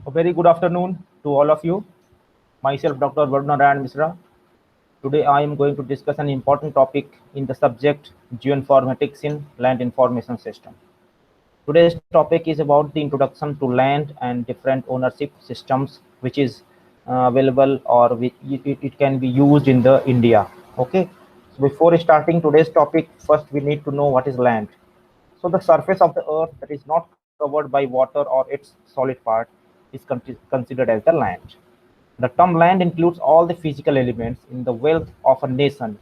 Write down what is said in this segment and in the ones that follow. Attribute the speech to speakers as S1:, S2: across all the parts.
S1: A very good afternoon to all of you. Myself, Dr. Varunarayan Misra. Today, I am going to discuss an important topic in the subject Geoinformatics in Land Information System. Today's topic is about the introduction to land and different ownership systems, which is available or it can be used in the India. Okay. So before starting today's topic, first we need to know what is land. So the surface of the earth that is not covered by water or its solid part is considered as the land. The term land includes all the physical elements in the wealth of a nation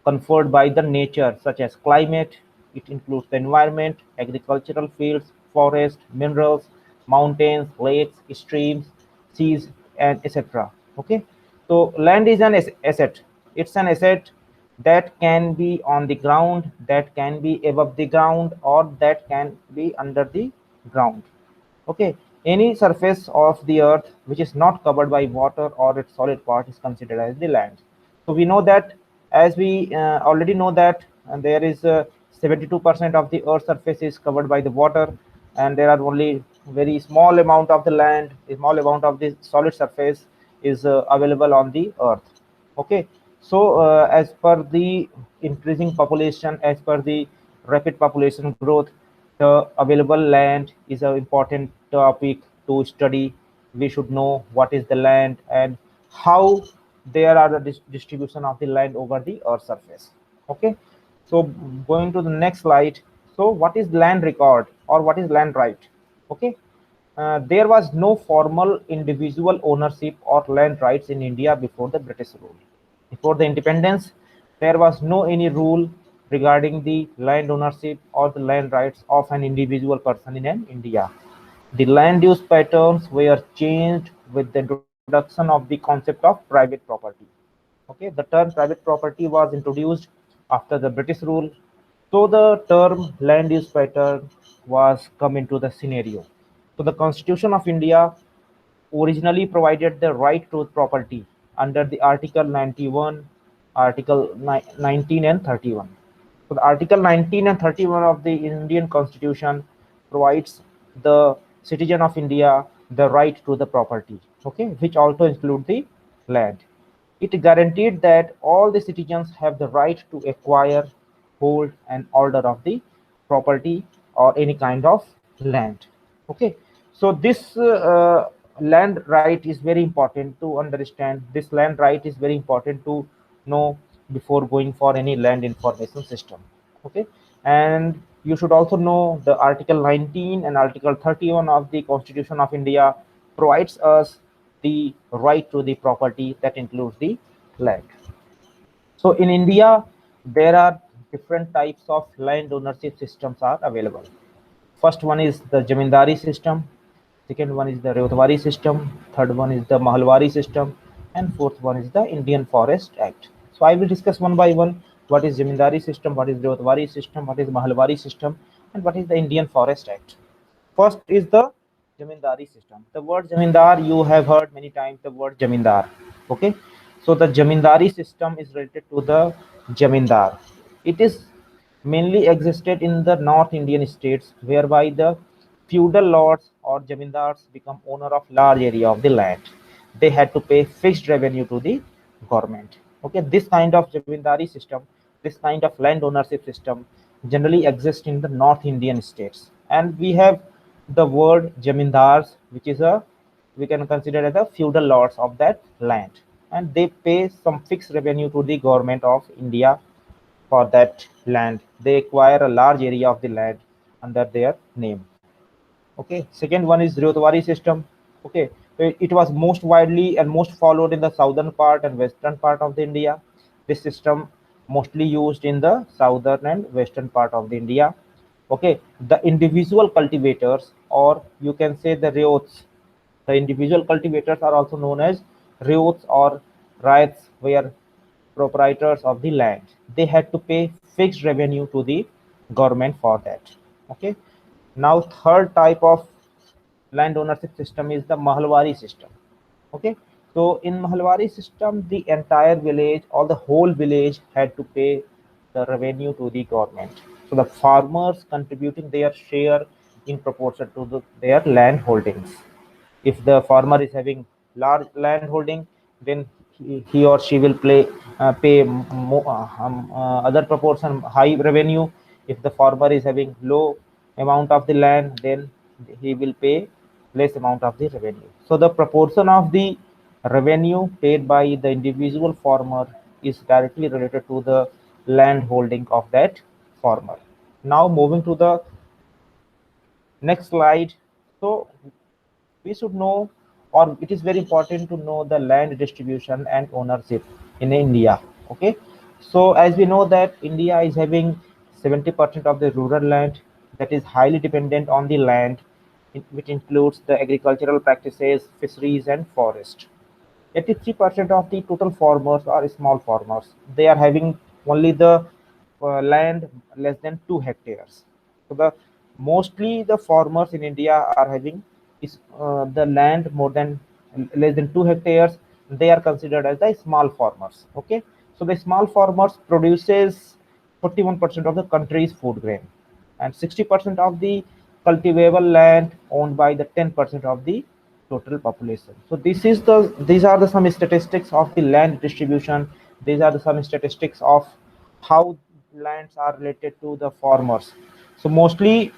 S1: conferred by the nature, such as climate. It includes the environment, agricultural fields, forests, minerals, mountains, lakes, streams, seas, and etc. Okay, so land is an asset. It's an asset that can be on the ground, that can be above the ground, or that can be under the ground. Okay, any surface of the earth which is not covered by water or its solid part is considered as the land. So we know that, as we already know that there is 72% of the earth surface is covered by the water, and there are only very small amount of the land, a small amount of the solid surface is available on the earth. Okay, so as per the increasing population, as per the rapid population growth, the available land is an important topic to study. We should know what is the land and how there are the distribution of the land over the earth surface. Okay, so going to the next slide. So what is land record or what is land right? Okay, there was no formal individual ownership or land rights in India before the British rule. Before the independence, there was no any rule regarding the land ownership or the land rights of an individual person in an India. The land use patterns were changed with the introduction of the concept of private property. Okay, the term private property was introduced after the British rule, so the term land use pattern was come into the scenario. So the Constitution of India originally provided the right to property under the Article 91, Article 19 and 31. So the Article 19 and 31 of the Indian Constitution provides the citizen of India the right to the property, okay, which also include the land. It guaranteed that all the citizens have the right to acquire, hold, and order of the property or any kind of land. Okay, so this land right is very important to understand. This land right is very important to know before going for any land information system. Okay, and you should also know the Article 19 and Article 31 of the Constitution of India provides us the right to the property that includes the land. So in India, there are different types of land ownership systems are available. First one is the Jamindari system, second one is the Reotwari system, third one is the Mahalwari system, and fourth one is the Indian Forest Act. So I will discuss one by one what is Jamindari system, what is Reotwari system, what is Mahalwari system, and what is the Indian Forest Act. First is the Jamindari system. The word Jamindar, you have heard many times the word Jamindar. Okay, so the Jamindari system is related to the Jamindar. It is mainly existed in the North Indian states, whereby the feudal lords or Jamindars become owner of large area of the land. They had to pay fixed revenue to the government. Okay, this kind of Jamindari system, this kind of land ownership system generally exists in the North Indian states, and we have the word Jamindars, which is a, we can consider as the feudal lords of that land, and they pay some fixed revenue to the government of India for that land. They acquire a large area of the land under their name. Okay, second one is Ryotwari system. Okay, it was most widely and most followed in the southern part and western part of the India. This system mostly used in the southern and western part of the India. Okay, the individual cultivators, or you can say the ryots, the individual cultivators are also known as ryots or riots, were proprietors of the land. They had to pay fixed revenue to the government for that. Okay, now third type of land ownership system is the Mahalwari system. Okay, so in Mahalwari system, the entire village or the whole village had to pay the revenue to the government. So the farmers contributing their share in proportion to their land holdings. If the farmer is having large land holding, then he or she will pay other proportion high revenue. If the farmer is having low amount of the land, then he will pay less amount of the revenue. So the proportion of the revenue paid by the individual farmer is directly related to the land holding of that farmer. Now moving to the next slide. So we should know, or it is very important to know, the land distribution and ownership in India. Okay, so as we know that India is having 70% of the rural land that is highly dependent on the land, which includes the agricultural practices, fisheries, and forest. 83% of the total farmers are small farmers. They are having only the land less than 2 hectares. So the mostly the farmers in India are having is the land more than less than 2 hectares. They are considered as the small farmers. Okay, so the small farmers produces 41% of the country's food grain, and 60% of the cultivable land owned by the 10% of the total population. So these are the some statistics of the land distribution. These are the some statistics of how lands are related to the farmers. So mostly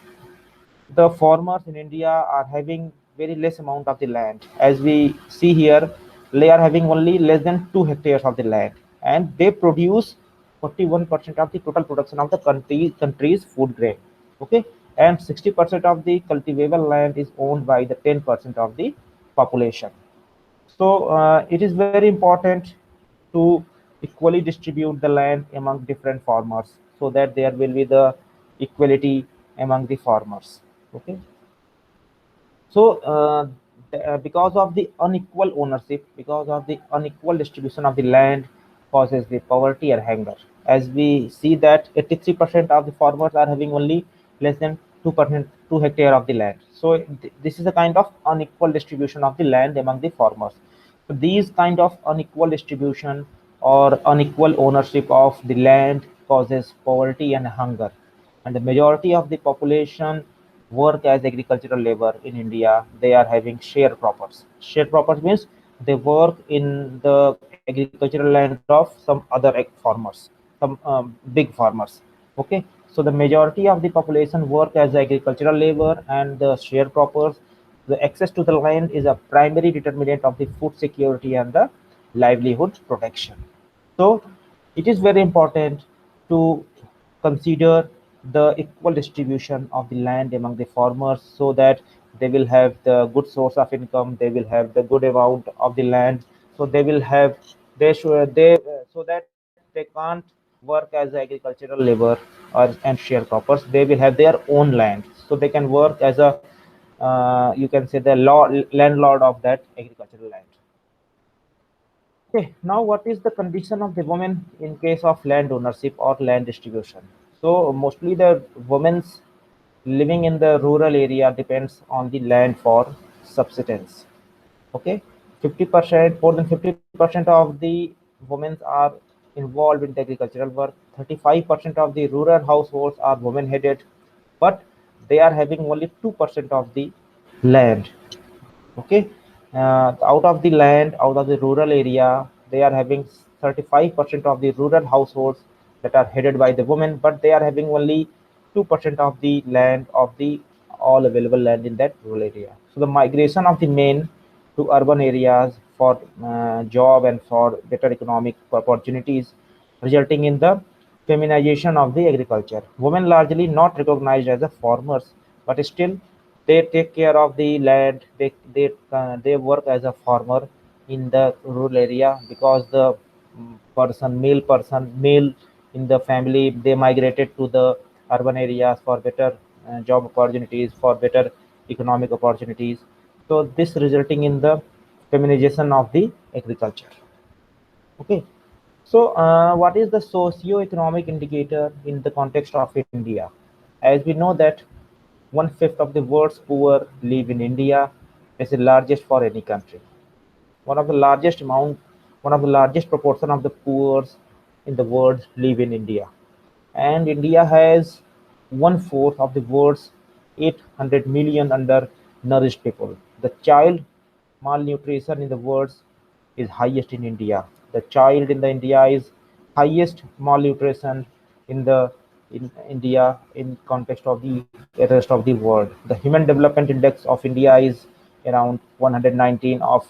S1: the farmers in India are having very less amount of the land. As we see here, they are having only less than 2 hectares of the land, and they produce 41% of the total production of the country's food grain. Okay, and 60% of the cultivable land is owned by the 10% of the population. So it is very important to equally distribute the land among different farmers, so that there will be the equality among the farmers. Okay, so because of the unequal ownership, because of the unequal distribution of the land, causes the poverty and hunger. As we see that 83% of the farmers are having only less than 2%, 2 hectare of the land. So this is a kind of unequal distribution of the land among the farmers. So these kind of unequal distribution or unequal ownership of the land causes poverty and hunger, and the majority of the population work as agricultural labor in India. They are having sharecroppers. Sharecroppers means they work in the agricultural land of some other farmers, some big farmers. Okay, so the majority of the population work as agricultural labor and the sharecroppers. The access to the land is a primary determinant of the food security and the livelihood protection. So it is very important to consider the equal distribution of the land among the farmers, so that they will have the good source of income, they will have the good amount of the land. So they will have, they should they so that they can't work as agricultural labor or and sharecroppers. They will have their own land, so they can work as a you can say the landlord of that agricultural land. Okay, now what is the condition of the women in case of land ownership or land distribution? So mostly the women's living in the rural area depends on the land for subsistence. Okay, 50%, more than 50% of the women are involved in the agricultural work. 35% of the rural households are women headed, but they are having only 2% of the land. Okay, out of the land, out of the rural area, they are having 35% of the rural households that are headed by the women, but they are having only 2% of the land of the all available land in that rural area. So the migration of the men to urban areas for job and for better economic opportunities, resulting in the feminization of the agriculture. Women largely not recognized as a farmers, but still they take care of the land. They work as a farmer in the rural area, because the male in the family, they migrated to the urban areas for better job opportunities, for better economic opportunities. So this resulting in the feminization of the agriculture. Okay, so what is the socio-economic indicator in the context of India? As we know that 1/5 of the world's poor live in India. Is the largest for any country. One of the largest amount, one of the largest proportion of the poor in the world live in India, and India has 1/4 of the world's 800 million undernourished people. The child malnutrition in the world is highest in India. The child in the India is highest malnutrition in the in India in context of the rest of the world. The Human Development Index of India is around 119 of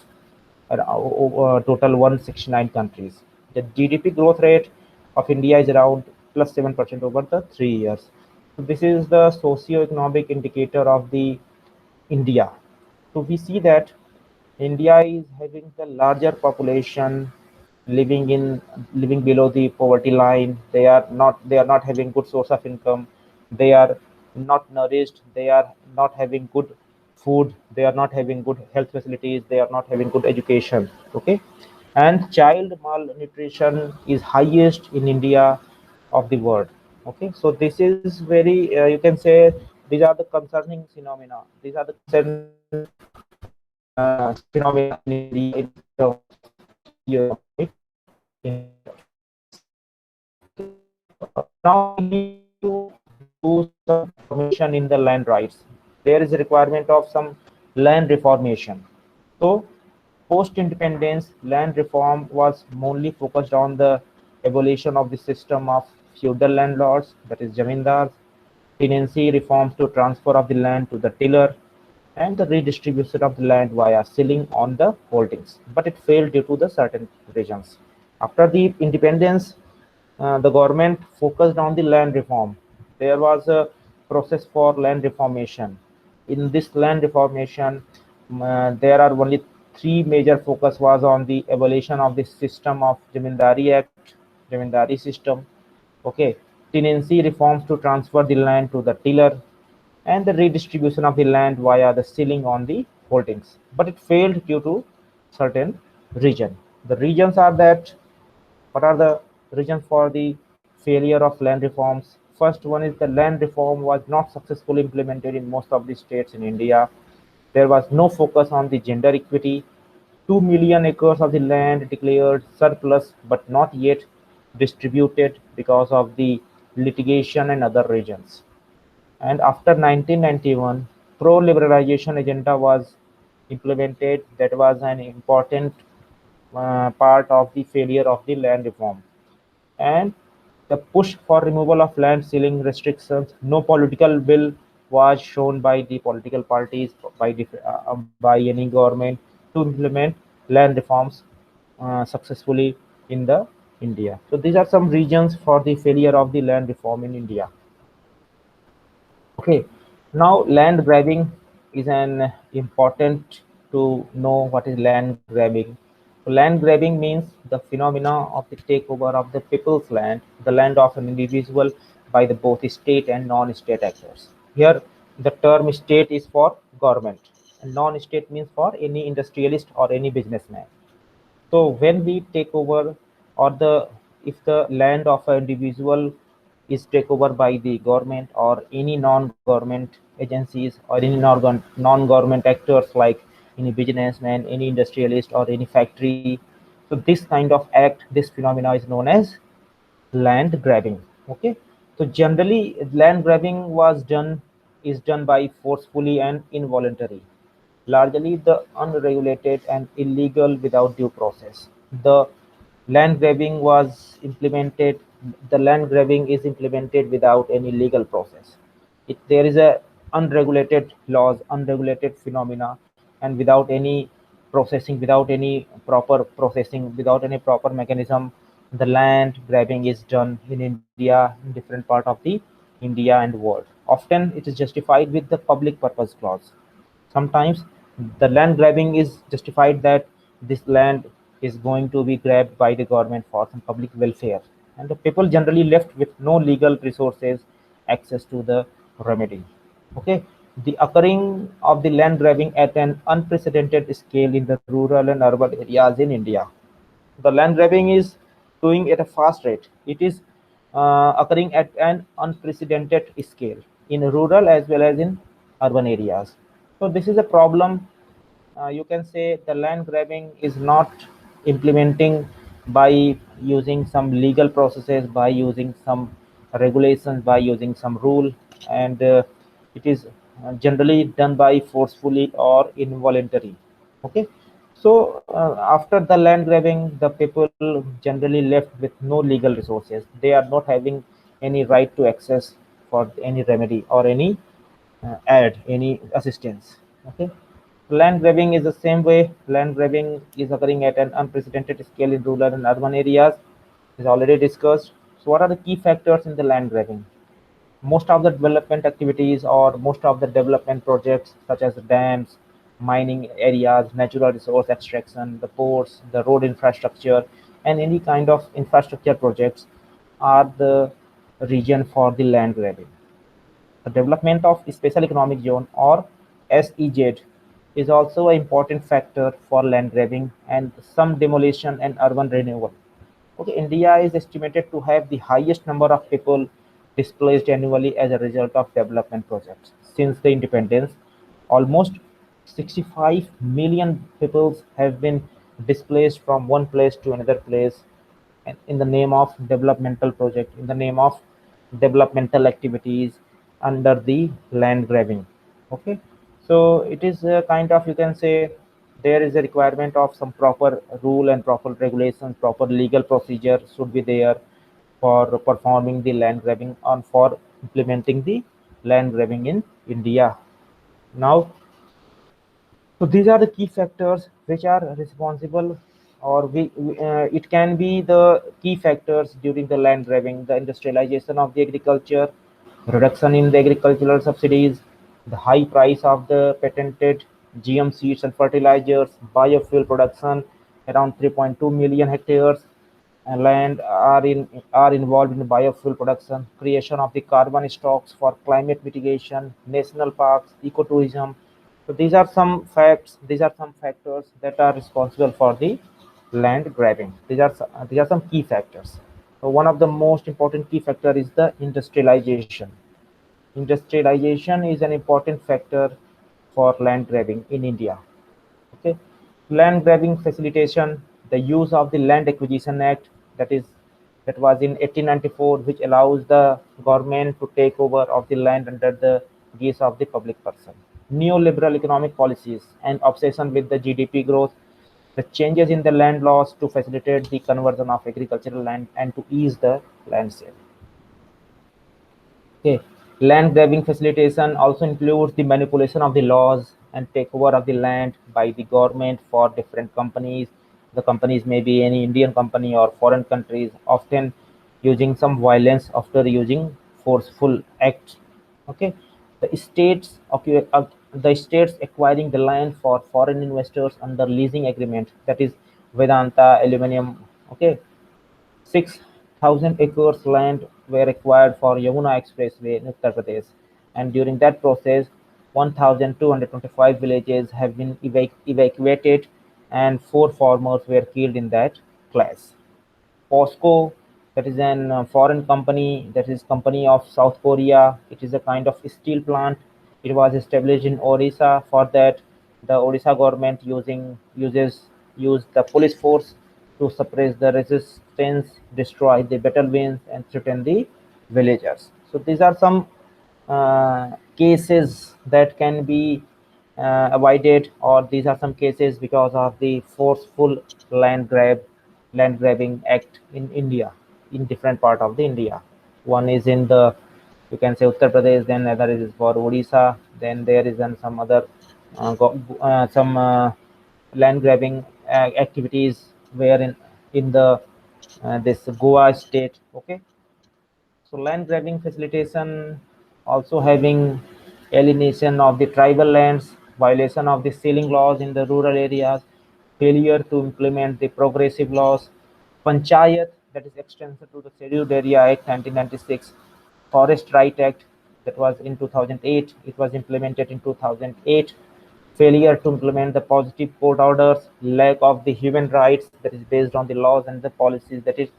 S1: total 169 countries. The GDP growth rate of India is around plus 7% over the 3 years. So this is the socio-economic indicator of the India. So we see that India is having the larger population living below the poverty line. They are not having good source of income. They are not nourished. They are not having good food. They are not having good health facilities. They are not having good education. Okay, and child malnutrition is highest in India of the world. Okay, so this is very you can say these are the concerning phenomena. These are the concerning phenomena in India in terms of socio-economic now we need to do some reformation in the land rights. There is a requirement of some land reformation. So post-independence land reform was mainly focused on the abolition of the system of feudal landlords, that is zamindars, tenancy reforms to transfer of the land to the tiller, and the redistribution of the land via selling on the holdings. But it failed due to the certain reasons. After the independence, the government focused on the land reform. There was a process for land reformation. In this land reformation, there are only three major focus was on the abolition of the system of Jamindari Act, Jamindari system, okay, tenancy reforms to transfer the land to the tiller, and the redistribution of the land via the selling on the holdings. But it failed due to certain reason. The reasons are that what are the reasons for the failure of land reforms? First one is the land reform was not successfully implemented in most of the states in India. There was no focus on the gender equity. 2 million acres of the land declared surplus but not yet distributed because of the litigation and other reasons. And after 1991, pro-liberalization agenda was implemented. That was an important part of the failure of the land reform. And the push for removal of land ceiling restrictions. No political bill was shown by the political parties by any government to implement land reforms successfully in the India. So these are some reasons for the failure of the land reform in India. Okay, now land grabbing is an important to know what is land grabbing. So land grabbing means the phenomena of the takeover of the people's land, the land of an individual by the both state and non-state actors. Here, the term state is for government, and non-state means for any industrialist or any businessman. So when we take over, or the if the land of an individual is taken over by the government or any non-government agencies or any non-government actors like any businessman, any industrialist or any factory. So this kind of act, this phenomena is known as land grabbing. Okay, so generally land grabbing was done is done by forcefully and involuntary, largely the unregulated and illegal without due process. The land grabbing was implemented, the land grabbing is implemented without any legal process. There is a unregulated laws, unregulated phenomena, and without any processing, without any proper processing, without any proper mechanism, the land grabbing is done in India, in different part of the India and world. Often it is justified with the public purpose clause. Sometimes the land grabbing is justified that this land is going to be grabbed by the government for some public welfare, and the people generally left with no legal resources access to the remedy. Okay, the occurring of the land grabbing at an unprecedented scale in the rural and urban areas in India. The land grabbing is doing at a fast rate. It is occurring at an unprecedented scale in rural as well as in urban areas. So this is a problem. You can say the land grabbing is not implementing by using some legal processes, by using some regulations, by using some rule, and it is generally done by forcefully or involuntary. Okay, So after the land grabbing, the people generally left with no legal resources. They are not having any right to access for any remedy or any any assistance. Okay. Land grabbing is the same way. Land grabbing is occurring at an unprecedented scale in rural and urban areas. Is already discussed. So what are the key factors in the land grabbing? Most of the development activities or most of the development projects such as dams, mining areas, natural resource extraction, the ports, the road infrastructure, and any kind of infrastructure projects are the region for the land grabbing. The development of special economic zone or SEZ is also an important factor for land grabbing and some demolition and urban renewal. Okay, India is estimated to have the highest number of people displaced annually as a result of development projects. Since the independence, almost 65 million people have been displaced from one place to another place in the name of developmental project, in the name of developmental activities under the land grabbing. Okay, so it is a kind of, you can say, there is a requirement of some proper rule and proper regulations, proper legal procedure should be there for performing the land grabbing and for implementing the land grabbing in India. Now, so these are the key factors which are responsible, or it can be the key factors during the land grabbing: the industrialization of the agriculture, reduction in the agricultural subsidies, the high price of the patented GM seeds and fertilizers, biofuel production, around 3.2 million hectares land are involved in biofuel production, creation of the carbon stocks for climate mitigation, national parks, ecotourism. So these are some facts. These are some factors that are responsible for the land grabbing. These are some key factors. So one of the most important key factor is the industrialization. Industrialization is an important factor for land grabbing in India. Okay, land grabbing facilitation, the use of the Land Acquisition Act, that was in 1894, which allows the government to take over of the land under the guise of the public person. Neoliberal economic policies and obsession with the GDP growth, the changes in the land laws to facilitate the conversion of agricultural land and to ease the land sale. Okay. Land grabbing facilitation also includes the manipulation of the laws and takeover of the land by the government for different companies. The companies may be any Indian company or foreign countries, often using some violence after using forceful acts. Okay. The states acquiring the land for foreign investors under leasing agreement, that is Vedanta Aluminium. Okay, 6,000 acres land were acquired for Yamuna Expressway in Uttar Pradesh, and during that process, 1,225 villages have been evacuated, and 4 farmers were killed in that clash. POSCO, that is an foreign company, that is company of South Korea. It is a kind of steel plant. It was established in Odisha. For that, the Odisha government used the police force to suppress the resistance, destroy the battalions, and threaten the villagers. So these are some cases that can be avoided, or these are some cases because of the forceful land grabbing act in India, in different part of the India. One is in the, you can say, Uttar Pradesh, then other is for Odisha, then there is some other some land grabbing activities where in the this Goa state. Okay, so land grabbing facilitation also having alienation of the tribal lands, violation of the sealing laws in the rural areas, failure to implement the progressive laws, panchayat, that is extension to the Scheduled Area Act 1996, Forest Right Act, that was in 2008, it was implemented in 2008, failure to implement the positive court orders, lack of the human rights that is based on the laws and the policies, that is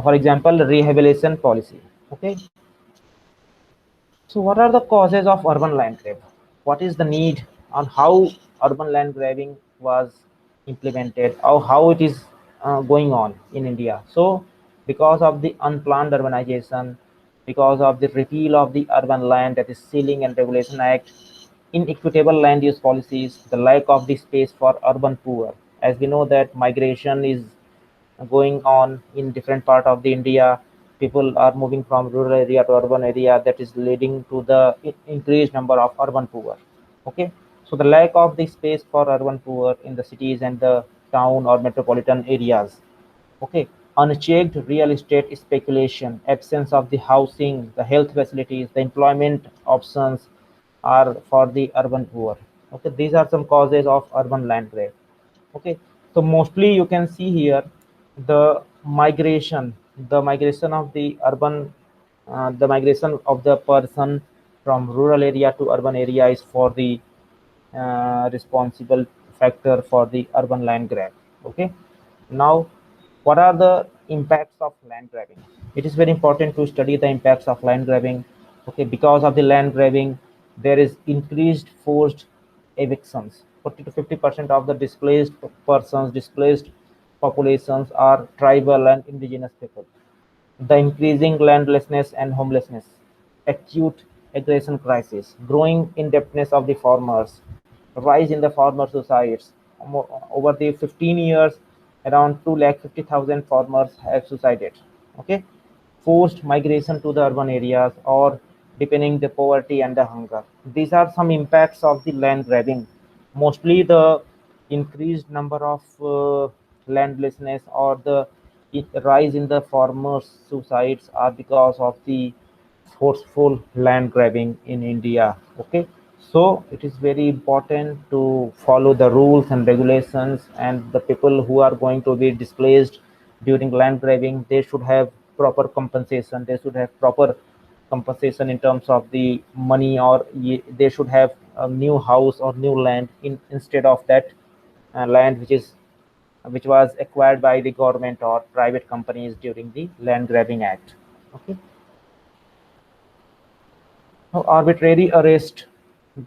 S1: for example, rehabilitation policy. Okay, so what are the causes of urban land grab? What is the need on how urban land grabbing was implemented, or how it is going on in India? So, because of the unplanned urbanization, because of the repeal of the Urban Land, that is Sealing and Regulation Act, inequitable land use policies, the lack of the space for urban poor. As we know that migration is going on in different part of the India. People are moving from rural area to urban area, that is leading to the increased number of urban poor. Okay, so the lack of the space for urban poor in the cities and the town or metropolitan areas. Okay, unchecked real estate speculation, absence of the housing, the health facilities, the employment options are for the urban poor. Okay, these are some causes of urban land grab. Okay, so mostly you can see here the migration of the urban, the migration of the person from rural area to urban area is for the responsible factor for the urban land grab. Okay, now what are the impacts of land grabbing? It is very important to study the impacts of land grabbing. Okay, because of the land grabbing, there is increased forced evictions. 40 to 50% of the displaced persons, displaced populations are tribal and indigenous people. The increasing landlessness and homelessness, acute aggression crisis, growing indebtedness of the farmers, rise in the farmer suicides. Over the 15 years, around 250,000 farmers have suicided. Okay, forced migration to the urban areas or deepening the poverty and the hunger. These are some impacts of the land grabbing. Mostly the increased number of landlessness or the rise in the farmers' suicides are because of the forceful land grabbing in India. Okay, so it is very important to follow the rules and regulations, and the people who are going to be displaced during land grabbing, they should have proper compensation. They should have proper compensation in terms of the money, or they should have a new house or new land instead of that land which was acquired by the government or private companies during the land grabbing act. Okay, now arbitrary arrest.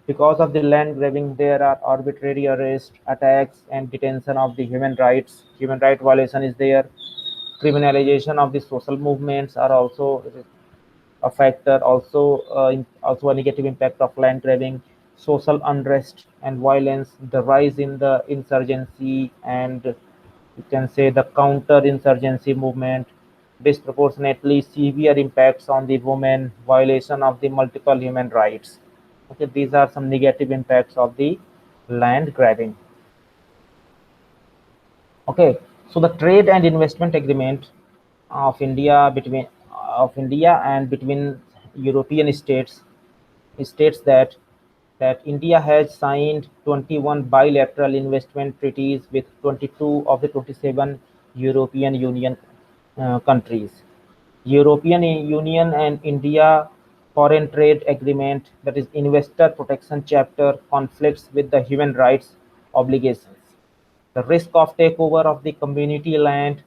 S1: Because of the land grabbing, there are arbitrary arrest, attacks, and detention of the human rights. Human right violation is there. Criminalization of the social movements are also a factor. Also a negative impact of land grabbing. Social unrest and violence, the rise in the insurgency, and you can say the counter-insurgency movement, disproportionately severe impacts on the women, violation of the multiple human rights. Okay, these are some negative impacts of the land grabbing. Okay, so the trade and investment agreement of India and between European states states that India has signed 21 bilateral investment treaties with 22 of the 27 European Union countries. European Union and India Foreign Trade Agreement, that is Investor Protection Chapter, conflicts with the human rights obligations. The risk of takeover of the community land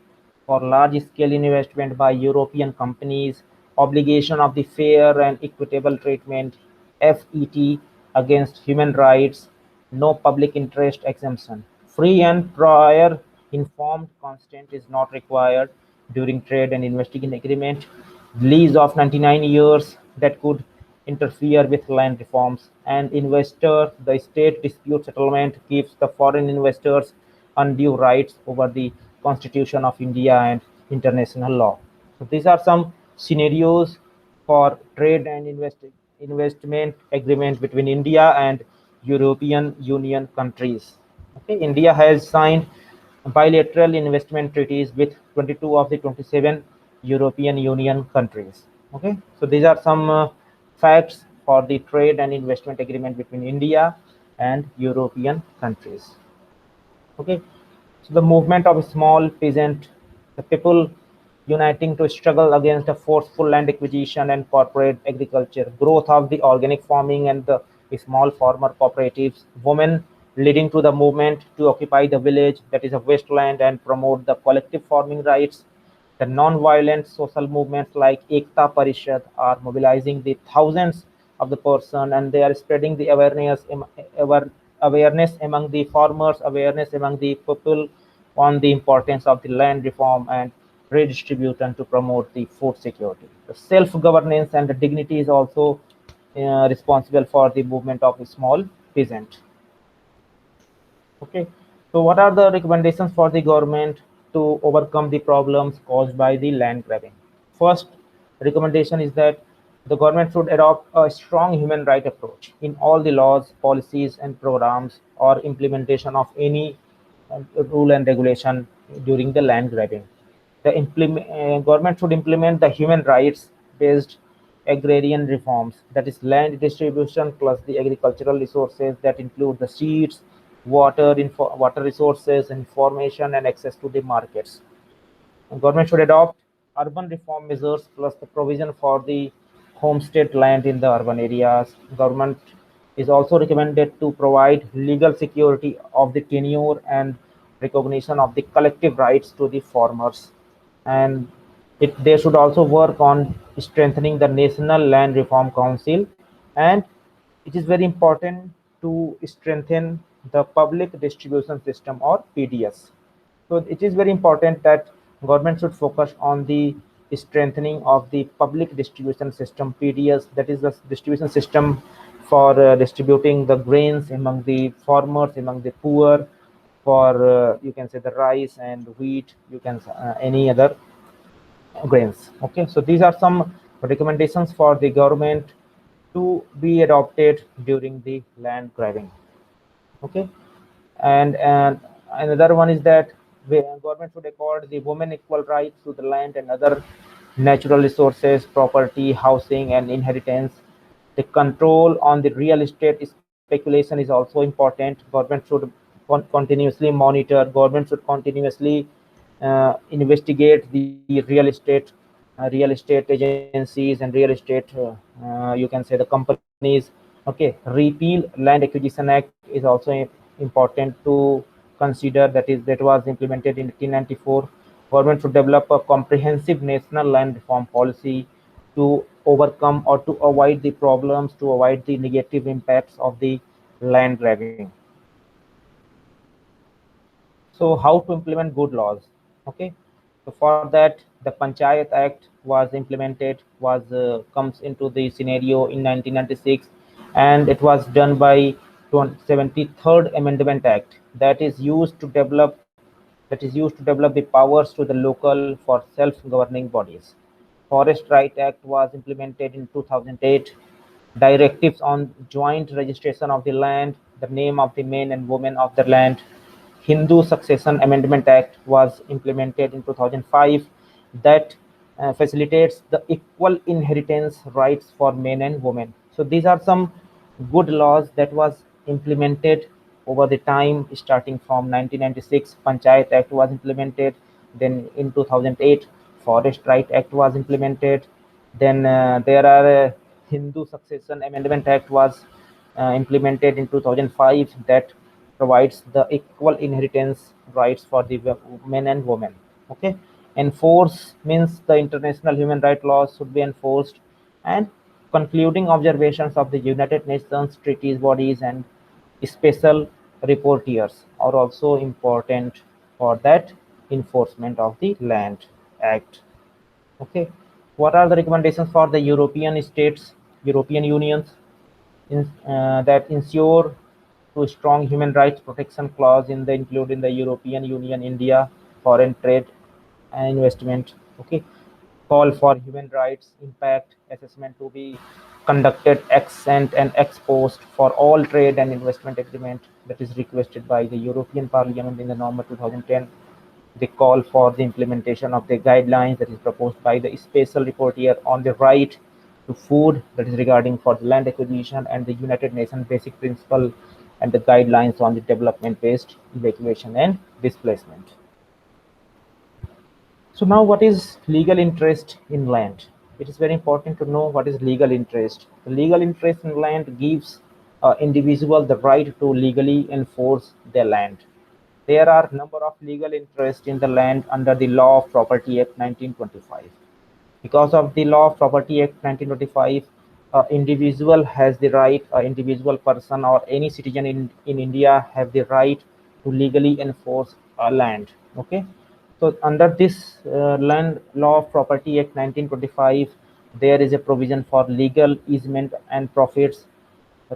S1: for large-scale investment by European companies, obligation of the fair and equitable treatment (FET) against human rights, no public interest exemption. Free and prior informed consent is not required during trade and investment agreement. Lease of 99 years that could interfere with land reforms, and investor, the state dispute settlement gives the foreign investors undue rights over the Constitution of India and international law. So these are some scenarios for trade and investment agreement between India and European Union countries. Okay, India has signed bilateral investment treaties with 22 of the 27 European Union countries. Okay, so these are some facts for the trade and investment agreement between India and European countries. Okay, so the movement of small peasant, the people uniting to struggle against a forceful land acquisition and corporate agriculture, growth of the organic farming and the small farmer cooperatives, women leading to the movement to occupy the village, that is a wasteland, and promote the collective farming rights. The non-violent social movements like Ekta Parishad are mobilizing the thousands of the person, and they are spreading the awareness among the farmers, awareness among the people on the importance of the land reform and redistribution to promote the food security. The self-governance and the dignity is also responsible for the movement of a small peasant. Okay, so what are the recommendations for the government to overcome the problems caused by the land grabbing? First recommendation is that the government should adopt a strong human right approach in all the laws, policies, and programs or implementation of any rule and regulation during the land grabbing. The government should implement the human rights based agrarian reforms, that is land distribution plus the agricultural resources that include the seeds, water resources, information, and access to the markets. Government should adopt urban reform measures plus the provision for the homestead land in the urban areas. Government is also recommended to provide legal security of the tenure and recognition of the collective rights to the farmers. And they should also work on strengthening the National Land Reform Council, and it is very important to strengthen the public distribution system or PDS. So it is very important that government should focus on the strengthening of the public distribution system PDS, that is the distribution system for distributing the grains among the farmers, among the poor, for you can say the rice and wheat, you can any other grains. Okay, so these are some recommendations for the government to be adopted during the land grabbing. Okay, and another one is that the government should accord the women equal rights to the land and other natural resources, property, housing, and inheritance. The control on the real estate speculation is also important. Government should continuously monitor. Government should continuously investigate the real estate agencies and real estate you can say the companies. Okay, repeal land acquisition act is also important to consider, that was implemented in 1894. Government should develop a comprehensive national land reform policy to overcome or to avoid the problems, to avoid the negative impacts of the land grabbing. So how to implement good laws? Okay, so for that the Panchayat Act was implemented, was comes into the scenario in 1996, and it was done by 73rd Amendment Act, that is used to develop the powers to the local for self-governing bodies. Forest Right Act was implemented in 2008. Directives on joint registration of the land, the name of the men and women of the land. Hindu Succession Amendment Act was implemented in 2005, that facilitates the equal inheritance rights for men and women. So these are some good laws that was implemented over the time, starting from 1996. Panchayat Act was implemented, then in 2008 Forest Right Act was implemented, then there are Hindu Succession Amendment Act was implemented in 2005, that provides the equal inheritance rights for the men and women. Okay, enforce means the international human rights laws should be enforced, and concluding observations of the United Nations treaties bodies and special reporters are also important for that enforcement of the land act. Okay, what are the recommendations for the European states, European unions, that ensure to strong human rights protection clause in the include in the European Union India foreign trade and investment. Okay, call for human rights impact assessment to be conducted ex ante and ex post for all trade and investment agreement, that is requested by the European Parliament in the November 2010. They call for the implementation of the guidelines that is proposed by the special rapporteur on the right to food, that is regarding for the land acquisition, and the United Nations basic principle and the guidelines on the development based evacuation and displacement. So now what is legal interest in land? It is very important to know what is legal interest. The legal interest in land gives individual the right to legally enforce their land. There are number of legal interests in the land under the Law of Property Act 1925. Because of the Law of Property Act 1925, individual has the right, individual person or any citizen in India have the right to legally enforce land. Okay, so under this land Law of Property Act 1925, There is a provision for legal easement and profits,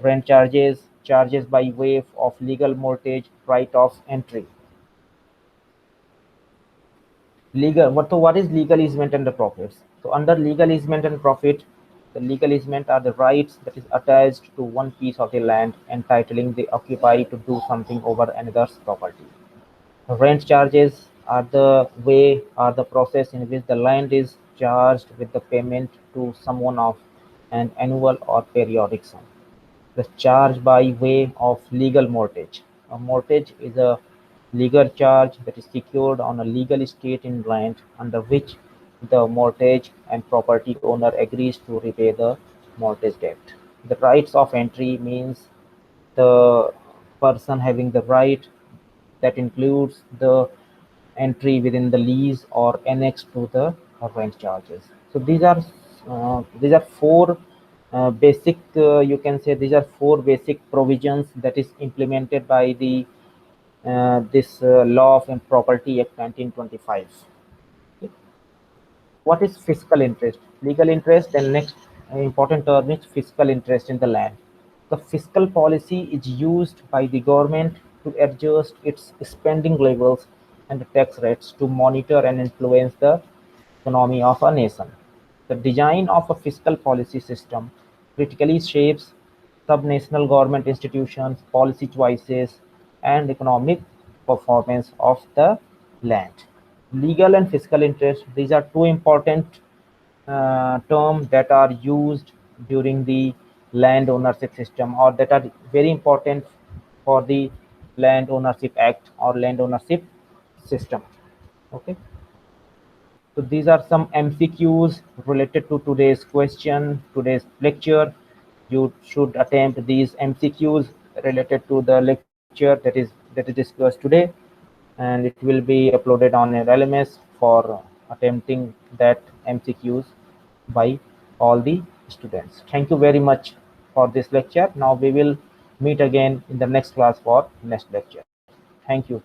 S1: rent charges, charges by way of legal mortgage, right of entry. What is legal easement and the profits? So under legal easement and profit, the legal easement are the rights that is attached to one piece of the land, entitling the occupier to do something over another's property. Rent charges are the way or the process in which the land is charged with the payment to someone of an annual or periodic sum. The charge by way of legal mortgage. A mortgage is a legal charge that is secured on a legal estate in land, under which the mortgage and property owner agrees to repay the mortgage debt. The rights of entry means the person having the right, that includes the entry within the lease or annexed to the rent charges. So these are four basic, you can say these are four basic provisions that is implemented by the this law of property act 1925. Okay. What is fiscal interest? Legal interest, and next important term is fiscal interest in the land. The fiscal policy is used by the government to adjust its spending levels and tax rates to monitor and influence the economy of a nation. The design of a fiscal policy system critically shapes subnational government institutions, policy choices, and economic performance of the land. Legal and fiscal interest, these are two important terms that are used during the land ownership system, or that are very important for the land ownership act or land ownership system. Okay, so these are some MCQs related to today's question, today's lecture. You should attempt these MCQs related to the lecture that is discussed today, and it will be uploaded on your LMS for attempting that MCQs by all the students. Thank you very much for this lecture. Now we will meet again in the next class for next lecture. Thank you.